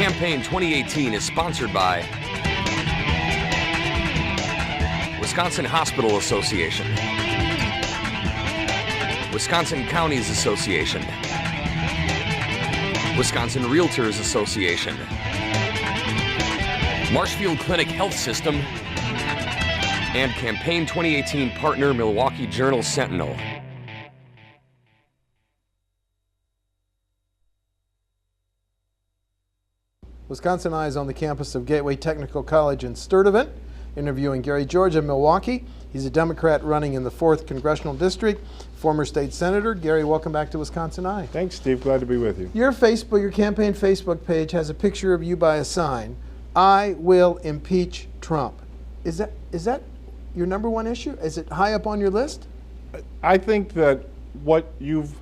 Campaign 2018 is sponsored by Wisconsin Hospital Association, Wisconsin Counties Association, Wisconsin Realtors Association, Marshfield Clinic Health System, and Campaign 2018 partner Milwaukee Journal-Sentinel. WisconsinEye is on the campus of Gateway Technical College in Sturtevant, interviewing Gary George of Milwaukee. He's a Democrat running in the 4th Congressional District, former state senator. Gary, welcome back to WisconsinEye. Thanks, Steve. Glad to be with you. Your campaign Facebook page has a picture of you by a sign, "I will impeach Trump." Is that your number one issue? Is it high up on your list? I think that what you've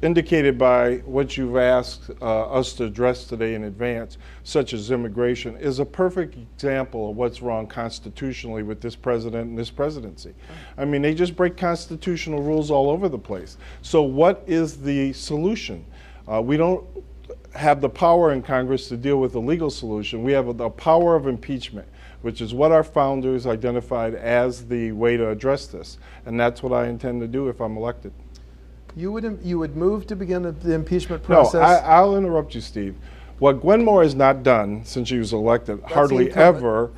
indicated by what you've asked us to address today in advance, such as immigration, is a perfect example of what's wrong constitutionally with this president and this presidency. I mean, they just break constitutional rules all over the place. So what is the solution? We don't have the power in Congress to deal with the legal solution. We have the power of impeachment, which is what our founders identified as the way to address this. And that's what I intend to do if I'm elected. You would move to begin the impeachment process? No, I'll interrupt you, Steve. What Gwen Moore has not done since she was elected, hardly ever,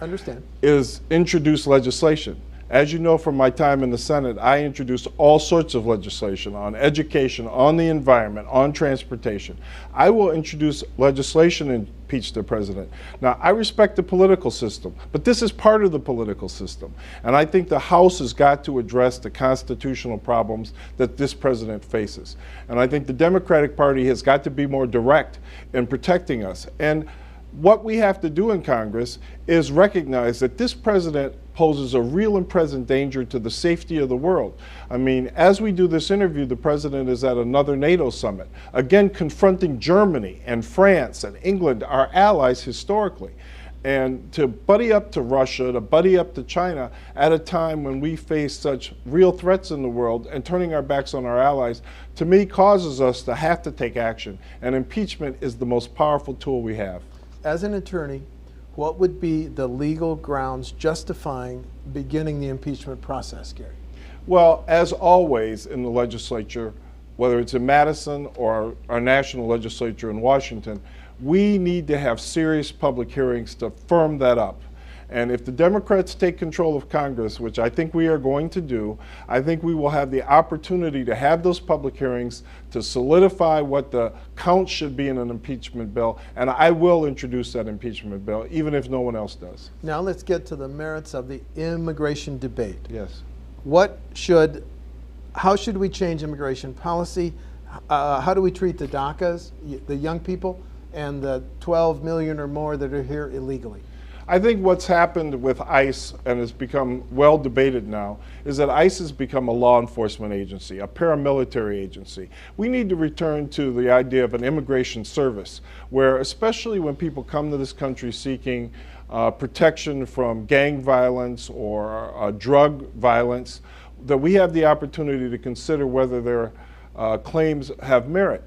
is introduce legislation. As you know from my time in the Senate, I introduced all sorts of legislation on education, on the environment, on transportation. I will introduce legislation and impeach the president. Now, I respect the political system, but this is part of the political system. And I think the House has got to address the constitutional problems that this president faces. And I think the Democratic Party has got to be more direct in protecting us. And what we have to do in Congress is recognize that this president poses a real and present danger to the safety of the world. I mean, as we do this interview, the president is at another NATO summit, again confronting Germany and France and England, our allies historically. And to buddy up to Russia, to buddy up to China at a time when we face such real threats in the world and turning our backs on our allies, to me causes us to have to take action. And impeachment is the most powerful tool we have. As an attorney, what would be the legal grounds justifying beginning the impeachment process, Gary? Well, as always in the legislature, whether it's in Madison or our national legislature in Washington, we need to have serious public hearings to firm that up. And if the Democrats take control of Congress, which I think we are going to do, I think we will have the opportunity to have those public hearings to solidify what the count should be in an impeachment bill. And I will introduce that impeachment bill, even if no one else does. Now let's get to the merits of the immigration debate. Yes. How should we change immigration policy? How do we treat the DACAs, the young people, and the 12 million or more that are here illegally? I think what's happened with ICE, and has become well debated now, is that ICE has become a law enforcement agency, a paramilitary agency. We need to return to the idea of an immigration service, where especially when people come to this country seeking protection from gang violence or drug violence, that we have the opportunity to consider whether their claims have merit.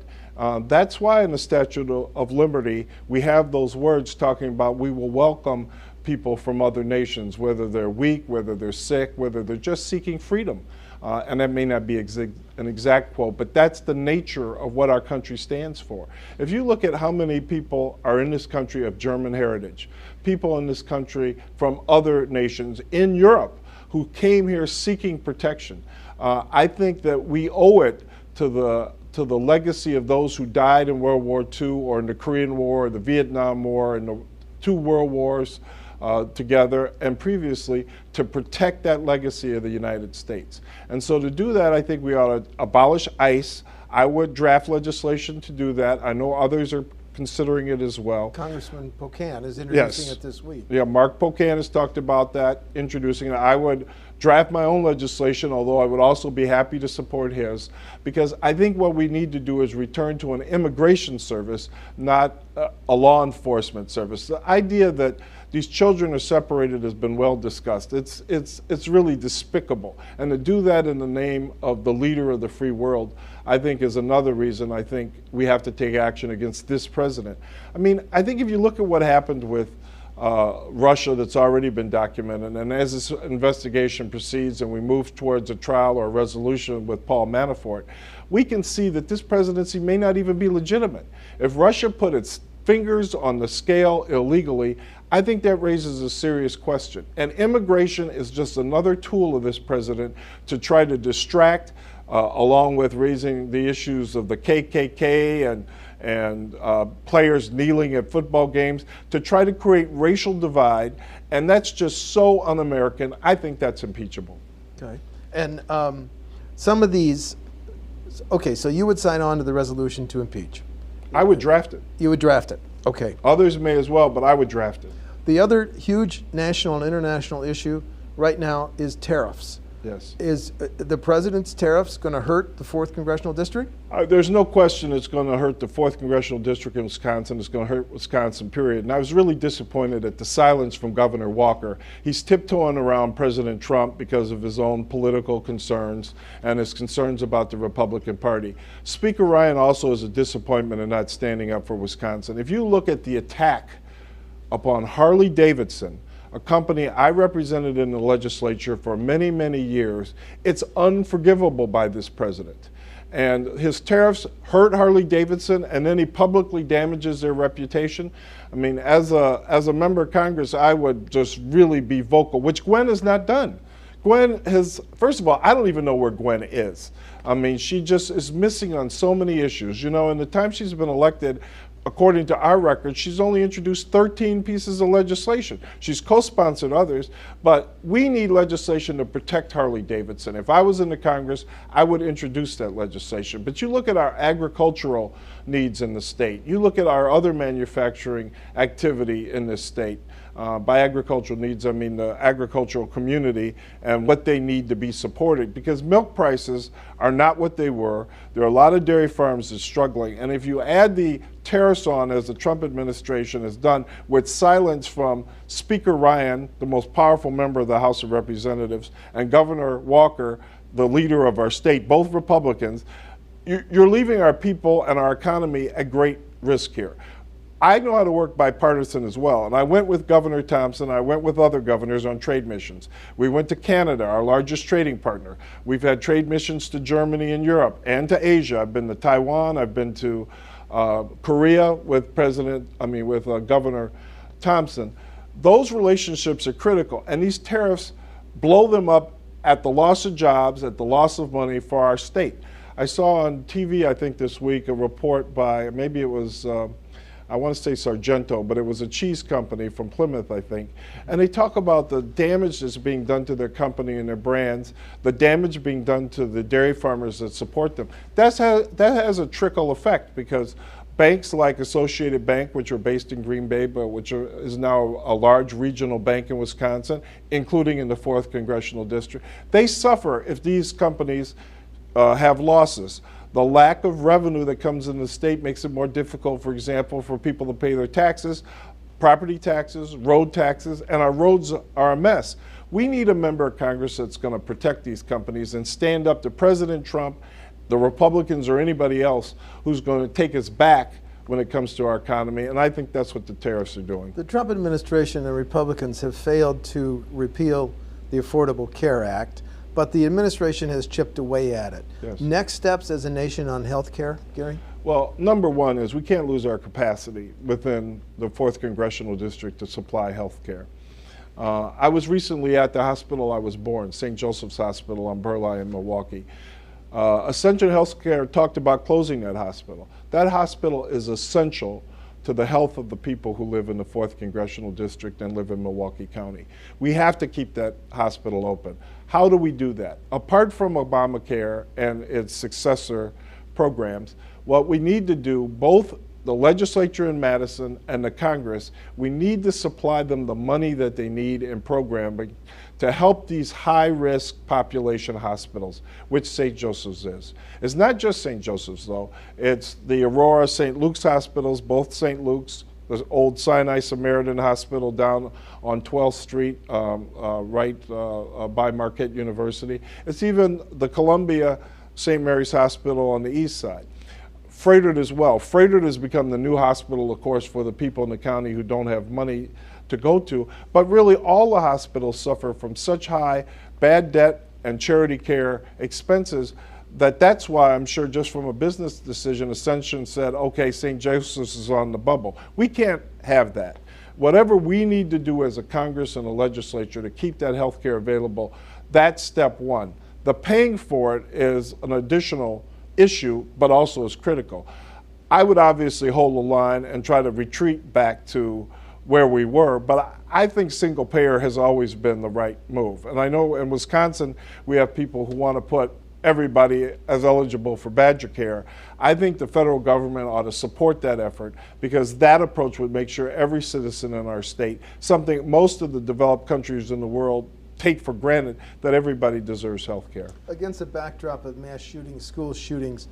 That's why in the Statute of Liberty, we have those words talking about we will welcome people from other nations, whether they're weak, whether they're sick, whether they're just seeking freedom. And that may not be an exact quote, but that's the nature of what our country stands for. If you look at how many people are in this country of German heritage, people in this country from other nations in Europe who came here seeking protection, I think that we owe it to the legacy of those who died in World War II or in the Korean War or the Vietnam War and the 2 world wars together and previously, to protect that legacy of the United States. And so to do that, I think we ought to abolish ICE. I would draft legislation to do that. I know others are considering it as well. Congressman Pocan is introducing it this week. Yeah, Mark Pocan has talked about that, introducing it. I would draft my own legislation, although I would also be happy to support his, because I think what we need to do is return to an immigration service, not a law enforcement service. The idea that these children are separated has been well discussed. It's really despicable. And to do that in the name of the leader of the free world, I think is another reason I think we have to take action against this president. I mean, I think if you look at what happened with Russia that's already been documented, and as this investigation proceeds and we move towards a trial or a resolution with Paul Manafort, we can see that this presidency may not even be legitimate. If Russia put its fingers on the scale illegally, I think that raises a serious question. And immigration is just another tool of this president to try to distract, along with raising the issues of the KKK and players kneeling at football games, to try to create racial divide. And that's just so un-American. I think that's impeachable. Okay. And some of these, okay, so you would sign on to the resolution to impeach? I would draft it. You would draft it, okay. Others may as well, but I would draft it. The other huge national and international issue right now is tariffs. Yes. Is the president's tariffs going to hurt the 4th Congressional District? There's no question it's going to hurt the 4th Congressional District in Wisconsin. It's going to hurt Wisconsin, period. And I was really disappointed at the silence from Governor Walker. He's tiptoeing around President Trump because of his own political concerns and his concerns about the Republican Party. Speaker Ryan also is a disappointment in not standing up for Wisconsin. If you look at the attack upon Harley-Davidson, a company I represented in the legislature for many, many years, it's unforgivable by this president. And his tariffs hurt Harley-Davidson, and then he publicly damages their reputation. I mean, as a member of Congress, I would just really be vocal, which Gwen has not done. Gwen has, first of all, I don't even know where Gwen is. I mean, she just is missing on so many issues. You know, in the time she's been elected, according to our records, she's only introduced 13 pieces of legislation. She's co-sponsored others, but we need legislation to protect Harley-Davidson. If I was in the Congress, I would introduce that legislation. But you look at our agricultural needs in the state. You look at our other manufacturing activity in this state. By agricultural needs, I mean the agricultural community and what they need to be supported, because milk prices are not what they were. There are a lot of dairy farms that are struggling. And if you add the tariffs on, as the Trump administration has done, with silence from Speaker Ryan, the most powerful member of the House of Representatives, and Governor Walker, the leader of our state, both Republicans, you're leaving our people and our economy at great risk here. I know how to work bipartisan as well, and I went with Governor Thompson, I went with other governors on trade missions. We went to Canada, our largest trading partner. We've had trade missions to Germany and Europe and to Asia. I've been to Taiwan, I've been to Korea with Governor Thompson. Those relationships are critical, and these tariffs blow them up at the loss of jobs, at the loss of money for our state. I saw on TV, I think this week, a report by, maybe it was, I want to say Sargento, but it was a cheese company from Plymouth, I think. And they talk about the damage that's being done to their company and their brands, the damage being done to the dairy farmers that support them. That has a trickle effect, because banks like Associated Bank, which are based in Green Bay, but is now a large regional bank in Wisconsin, including in the 4th Congressional District, they suffer if these companies have losses. The lack of revenue that comes in the state makes it more difficult, for example, for people to pay their taxes, property taxes, road taxes, and our roads are a mess. We need a member of Congress that's going to protect these companies and stand up to President Trump, the Republicans, or anybody else who's going to take us back when it comes to our economy, and I think that's what the tariffs are doing. The Trump administration and Republicans have failed to repeal the Affordable Care Act, but the administration has chipped away at it. Yes. Next steps as a nation on health care, Gary? Well, number one is we can't lose our capacity within the 4th Congressional District to supply health care. I was recently at the hospital I was born, St. Joseph's Hospital on Burleigh in Milwaukee. Ascension Healthcare talked about closing that hospital. That hospital is essential to the health of the people who live in the 4th Congressional District and live in Milwaukee County. We have to keep that hospital open. How do we do that? Apart from Obamacare and its successor programs, what we need to do, both the legislature in Madison and the Congress, we need to supply them the money that they need in programming to help these high-risk population hospitals, which St. Joseph's is. It's not just St. Joseph's, though. It's the Aurora, St. Luke's hospitals, both St. Luke's, the old Sinai Samaritan Hospital down on 12th Street, by Marquette University. It's even the Columbia St. Mary's Hospital on the east side. Frederick as well. Frederick has become the new hospital, of course, for the people in the county who don't have money to go to. But really, all the hospitals suffer from such high bad debt and charity care expenses that's why I'm sure just from a business decision, Ascension said, okay, St. Joseph's is on the bubble. We can't have that. Whatever we need to do as a Congress and a legislature to keep that health care available, that's step one. The paying for it is an additional issue, but also is critical. I would obviously hold the line and try to retreat back to where we were, but I think single payer has always been the right move. And I know in Wisconsin, we have people who want to put everybody as eligible for Badger Care. I think the federal government ought to support that effort because that approach would make sure every citizen in our state, something most of the developed countries in the world take for granted, that everybody deserves health care. Against the backdrop of mass shootings, school shootings,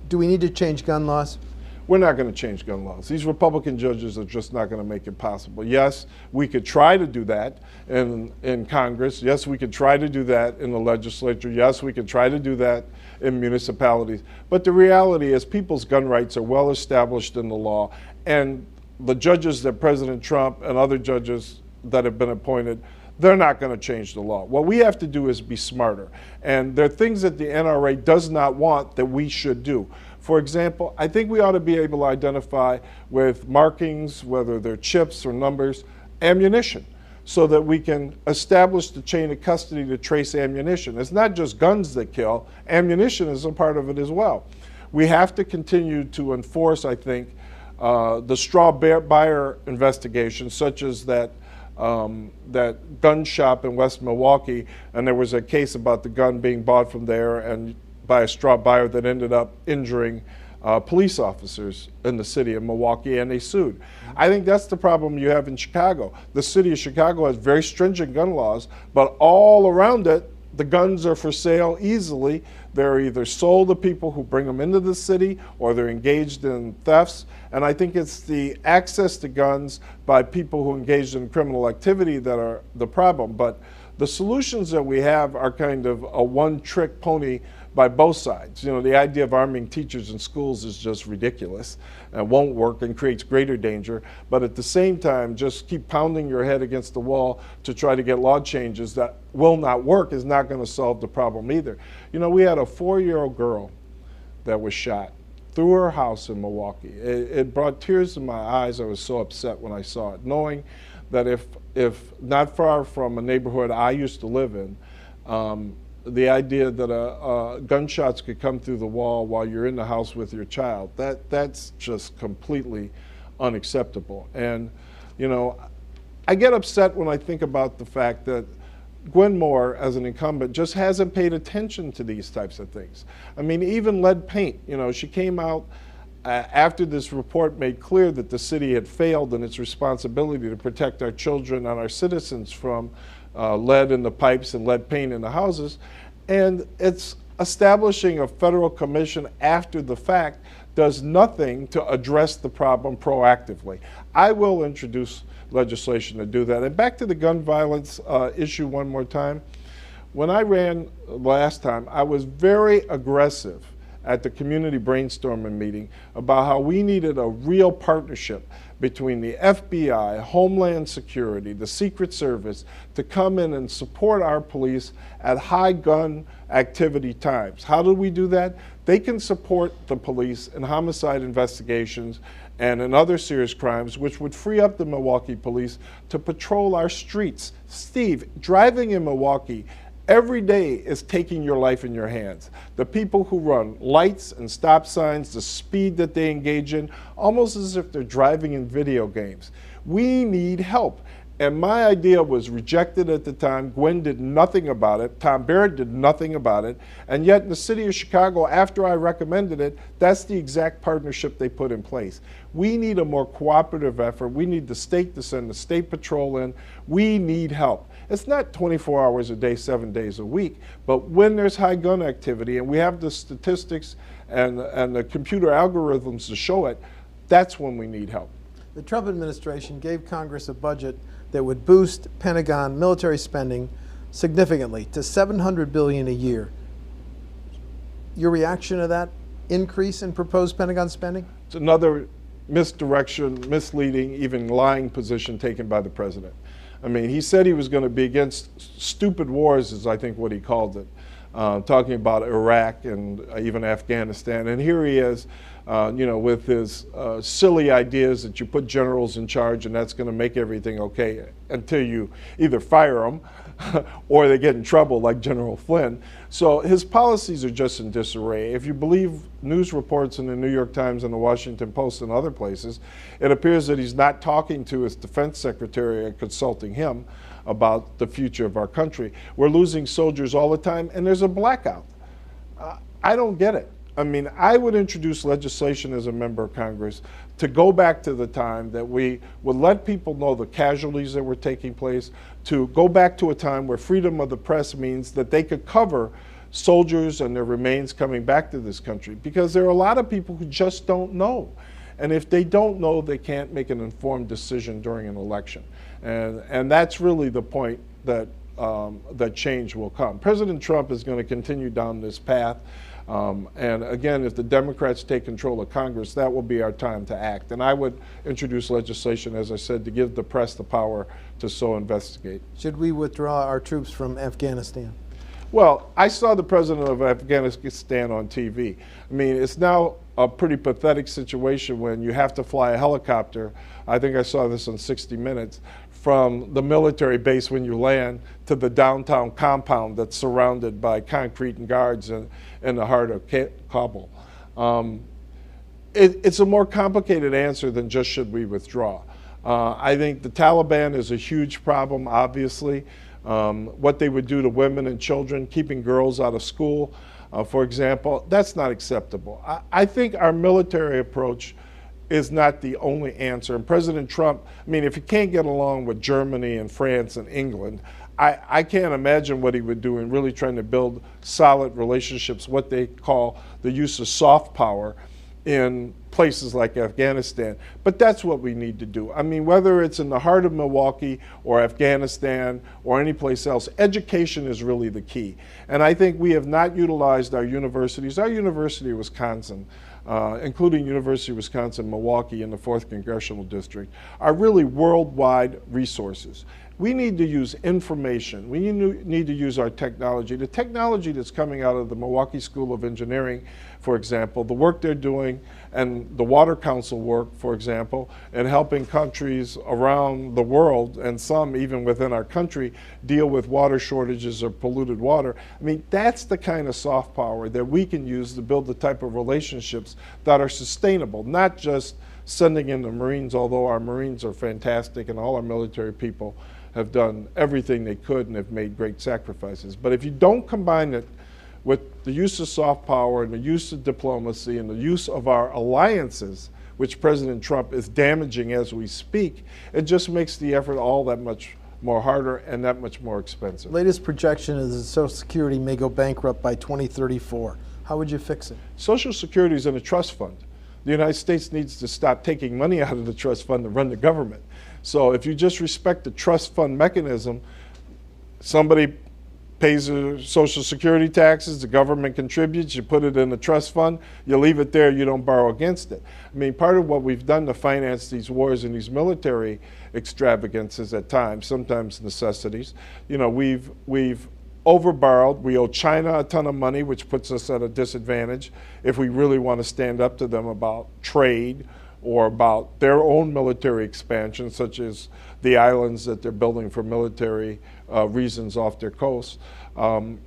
do we need to change gun laws? We're not going to change gun laws. These Republican judges are just not going to make it possible. Yes, we could try to do that in Congress. Yes, we could try to do that in the legislature. Yes, we could try to do that in municipalities. But the reality is people's gun rights are well established in the law. And the judges that President Trump and other judges that have been appointed, they're not going to change the law. What we have to do is be smarter. And there are things that the NRA does not want that we should do. For example, I think we ought to be able to identify with markings, whether they're chips or numbers, ammunition, so that we can establish the chain of custody to trace ammunition. It's not just guns that kill, ammunition is a part of it as well. We have to continue to enforce, I think, the straw buyer investigations, such as that gun shop in West Milwaukee, and there was a case about the gun being bought from there and by a straw buyer that ended up injuring police officers in the city of Milwaukee, and they sued. I think that's the problem you have in Chicago. The city of Chicago has very stringent gun laws, but all around it, the guns are for sale easily. They're either sold to people who bring them into the city or they're engaged in thefts. And I think it's the access to guns by people who engage in criminal activity that are the problem. But the solutions that we have are kind of a one-trick pony by both sides. You know, the idea of arming teachers in schools is just ridiculous and won't work and creates greater danger. But at the same time, just keep pounding your head against the wall to try to get law changes that will not work is not going to solve the problem either. You know, we had a 4-year-old girl that was shot through her house in Milwaukee. It brought tears to my eyes. I was so upset when I saw it, knowing that if not far from a neighborhood I used to live in, the idea that gunshots could come through the wall while you're in the house with your child, that's just completely unacceptable. And, you know, I get upset when I think about the fact that Gwen Moore, as an incumbent, just hasn't paid attention to these types of things. I mean, even lead paint, you know, she came out after this report made clear that the city had failed in its responsibility to protect our children and our citizens from lead in the pipes and lead paint in the houses, and it's establishing a federal commission after the fact does nothing to address the problem proactively. I will introduce legislation to do that. And back to the gun violence issue one more time. When I ran last time, I was very aggressive at the community brainstorming meeting about how we needed a real partnership between the FBI, Homeland Security, the Secret Service to come in and support our police at high gun activity times. How do we do that? They can support the police in homicide investigations and in other serious crimes, which would free up the Milwaukee police to patrol our streets. Steve, driving in Milwaukee every day is taking your life in your hands. The people who run lights and stop signs, the speed that they engage in, almost as if they're driving in video games. We need help. And my idea was rejected at the time. Gwen did nothing about it. Tom Barrett did nothing about it. And yet in the city of Chicago, after I recommended it, that's the exact partnership they put in place. We need a more cooperative effort. We need the state to send the state patrol in. We need help. It's not 24 hours a day, 7 days a week, but when there's high gun activity and we have the statistics and the computer algorithms to show it, that's when we need help. The Trump administration gave Congress a budget that would boost Pentagon military spending significantly to $700 billion a year. Your reaction to that increase in proposed Pentagon spending? It's another misdirection, misleading, even lying position taken by the president. I mean, he said he was going to be against stupid wars, is I think what he called it, talking about Iraq and even Afghanistan. And here he is, with his silly ideas that you put generals in charge and that's going to make everything okay until you either fire them or they get in trouble like General Flynn. So his policies are just in disarray. If you believe news reports in the New York Times and the Washington Post and other places, it appears that he's not talking to his defense secretary and consulting him about the future of our country. We're losing soldiers all the time and there's a blackout. I don't get it. I mean, I would introduce legislation as a member of Congress to go back to the time that we would let people know the casualties that were taking place, to go back to a time where freedom of the press means that they could cover soldiers and their remains coming back to this country. Because there are a lot of people who just don't know. And if they don't know, they can't make an informed decision during an election. And that's really the point that, that change will come. President Trump is going to continue down this path. And again, if the Democrats take control of Congress, that will be our time to act. And I would introduce legislation, as I said, to give the press the power to so investigate. Should we withdraw our troops from Afghanistan? Well, I saw the president of Afghanistan on TV. I mean, it's now a pretty pathetic situation when you have to fly a helicopter. I think I saw this on 60 Minutes. From the military base when you land to the downtown compound that's surrounded by concrete and guards in the heart of Kabul. It's a more complicated answer than just should we withdraw. I think the Taliban is a huge problem, obviously. What they would do to women and children, keeping girls out of school, for example, that's not acceptable. I think our military approach is not the only answer. And President Trump, I mean, if he can't get along with Germany and France and England, I can't imagine what he would do in really trying to build solid relationships, what they call the use of soft power in places like Afghanistan. But that's what we need to do. I mean, whether it's in the heart of Milwaukee or Afghanistan or any place else, education is really the key. And I think we have not utilized our universities. Our University of Wisconsin, including University of Wisconsin-Milwaukee in the 4th Congressional District, are really worldwide resources. We need to use information. We need to use our technology. The technology that's coming out of the Milwaukee School of Engineering, for example, the work they're doing, and the Water Council work, for example, and helping countries around the world, and some even within our country, deal with water shortages or polluted water. I mean, that's the kind of soft power that we can use to build the type of relationships that are sustainable, not just sending in the Marines, although our Marines are fantastic and all our military people have done everything they could and have made great sacrifices. But if you don't combine it with the use of soft power and the use of diplomacy and the use of our alliances, which President Trump is damaging as we speak, it just makes the effort all that much more harder and that much more expensive. Latest projection is that Social Security may go bankrupt by 2034. How would you fix it? Social Security is in a trust fund. The United States needs to stop taking money out of the trust fund to run the government. So if you just respect the trust fund mechanism, somebody pays their Social Security taxes, the government contributes, you put it in the trust fund, you leave it there, you don't borrow against it. I mean, part of what we've done to finance these wars and these military extravagances at times, sometimes necessities, you know, we've overborrowed. We owe China a ton of money, which puts us at a disadvantage if we really want to stand up to them about trade or about their own military expansion, such as the islands that they're building for military reasons off their coast.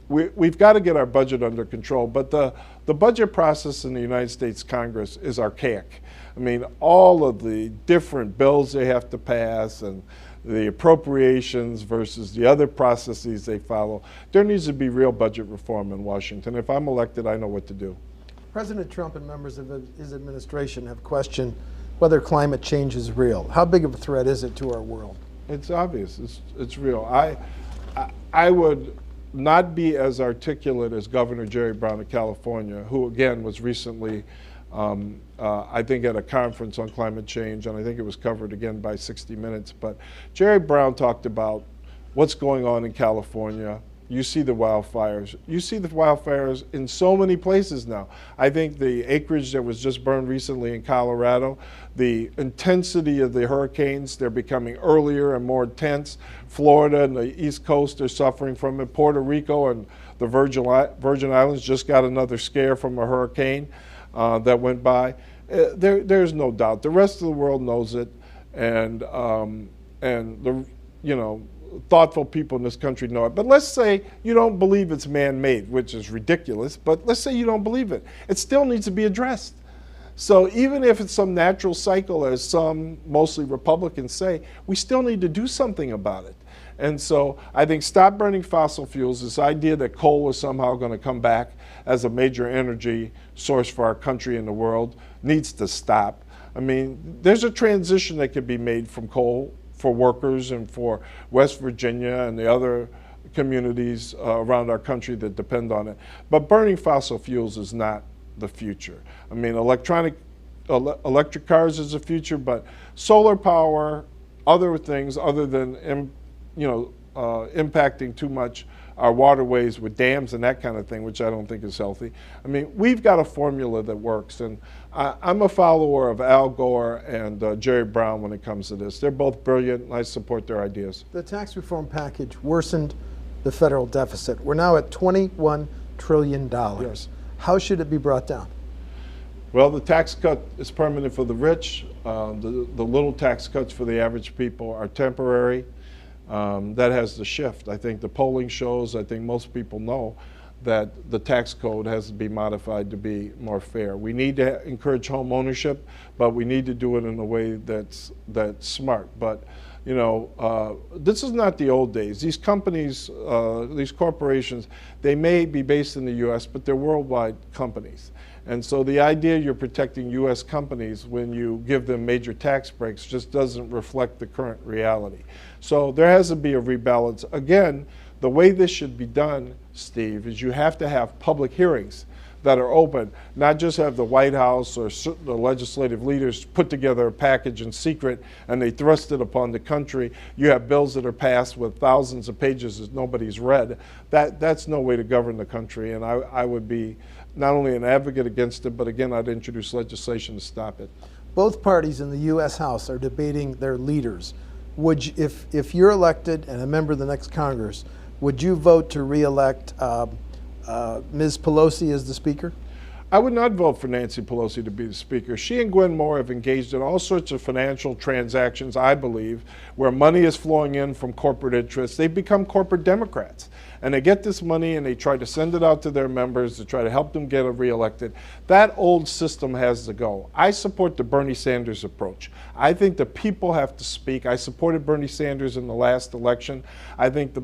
We've got to get our budget under control, but the budget process in the United States Congress is archaic. I mean, all of the different bills they have to pass and the appropriations versus the other processes they follow. There needs to be real budget reform in Washington. If I'm elected, I know what to do. President Trump and members of his administration have questioned whether climate change is real. How big of a threat is it to our world? It's obvious. It's real. I would not be as articulate as Governor Jerry Brown of California, who again was recently, I think, at a conference on climate change, and I think it was covered again by 60 Minutes. But Jerry Brown talked about what's going on in California. You see the wildfires. You see the wildfires in so many places now. I think the acreage that was just burned recently in Colorado, the intensity of the hurricanes, they're becoming earlier and more intense. Florida and the East Coast are suffering from it. Puerto Rico and the Virgin Islands just got another scare from a hurricane that went by. There's no doubt. The rest of the world knows it, and the thoughtful people in this country know it. But let's say you don't believe it's man-made, which is ridiculous, but let's say you don't believe it. It still needs to be addressed. So even if it's some natural cycle, as some, mostly Republicans, say, we still need to do something about it. And so I think stop burning fossil fuels, this idea that coal is somehow going to come back as a major energy source for our country and the world, needs to stop. I mean, there's a transition that could be made from coal for workers and for West Virginia and the other communities around our country that depend on it. But burning fossil fuels is not the future. I mean, electric cars is the future, but solar power, other things other than impacting too much our waterways with dams and that kind of thing, which I don't think is healthy. I mean, we've got a formula that works, and I'm a follower of Al Gore and Jerry Brown when it comes to this. They're both brilliant, and I support their ideas. The tax reform package worsened the federal deficit. We're now at $21 trillion. Yes. How should it be brought down? Well, the tax cut is permanent for the rich. The little tax cuts for the average people are temporary. That has to shift. I think the polling shows, I think most people know, that the tax code has to be modified to be more fair. We need to encourage home ownership, but we need to do it in a way that's smart. But this is not the old days. These companies, these corporations, they may be based in the U.S., but they're worldwide companies. And so the idea you're protecting U.S. companies when you give them major tax breaks just doesn't reflect the current reality. So there has to be a rebalance. Again, the way this should be done, Steve, is you have to have public hearings that are open, not just have the White House or the legislative leaders put together a package in secret and they thrust it upon the country. You have bills that are passed with thousands of pages that nobody's read. That's no way to govern the country, and I would be not only an advocate against it, but again, I'd introduce legislation to stop it. Both parties in the U.S. House are debating their leaders. Would you, if you're elected and a member of the next Congress, would you vote to re-elect Ms. Pelosi as the Speaker? I would not vote for Nancy Pelosi to be the Speaker. She and Gwen Moore have engaged in all sorts of financial transactions, I believe, where money is flowing in from corporate interests. They've become corporate Democrats. And they get this money and they try to send it out to their members to try to help them get reelected. That old system has to go. I support the Bernie Sanders approach. I think the people have to speak. I supported Bernie Sanders in the last election. I think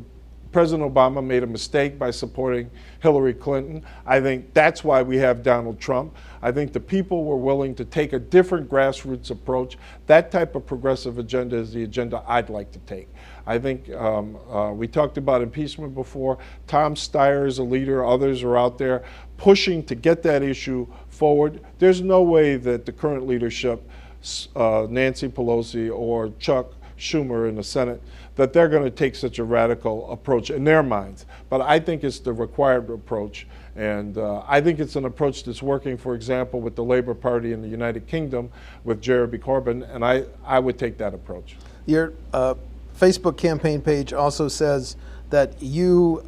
President Obama made a mistake by supporting Hillary Clinton. I think that's why we have Donald Trump. I think the people were willing to take a different grassroots approach. That type of progressive agenda is the agenda I'd like to take. I think we talked about impeachment before. Tom Steyer is a leader. Others are out there pushing to get that issue forward. There's no way that the current leadership, Nancy Pelosi or Chuck Schumer in the Senate, that they're going to take such a radical approach in their minds. But I think it's the required approach. And I think it's an approach that's working, for example, with the Labour Party in the United Kingdom with Jeremy Corbyn, and I would take that approach. Your Facebook campaign page also says that you,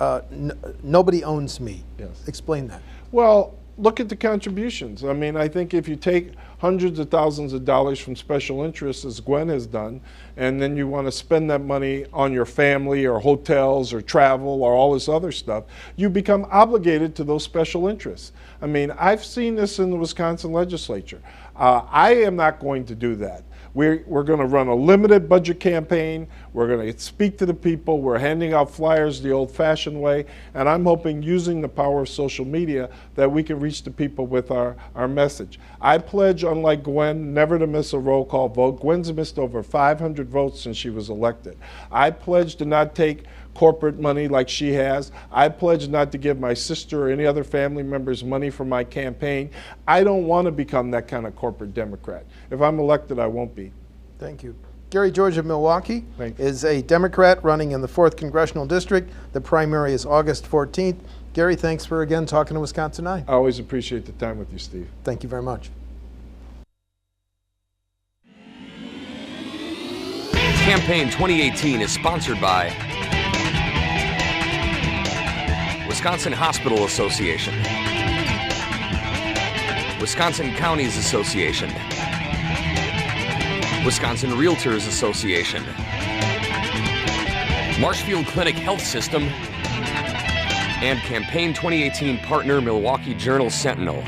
nobody owns me. Yes. Explain that. Well, look at the contributions. I mean, I think if you take hundreds of thousands of dollars from special interests, as Gwen has done, and then you want to spend that money on your family or hotels or travel or all this other stuff, you become obligated to those special interests. I mean, I've seen this in the Wisconsin legislature. I am not going to do that. We're going to run a limited budget campaign. We're going to speak to the people. We're handing out flyers the old-fashioned way. And I'm hoping, using the power of social media, that we can reach the people with our message. I pledge, unlike Gwen, never to miss a roll call vote. Gwen's missed over 500 votes since she was elected. I pledge to not take corporate money like she has. I pledge not to give my sister or any other family members money for my campaign. I don't want to become that kind of corporate Democrat. If I'm elected, I won't be. Thank you. Gary George of Milwaukee Thank you. is a Democrat running in the 4th Congressional District. The primary is August 14th. Gary, thanks for again talking to WisconsinEye. I always appreciate the time with you, Steve. Thank you very much. Campaign 2018 is sponsored by Wisconsin Hospital Association, Wisconsin Counties Association, Wisconsin Realtors Association, Marshfield Clinic Health System, and Campaign 2018 partner Milwaukee Journal Sentinel.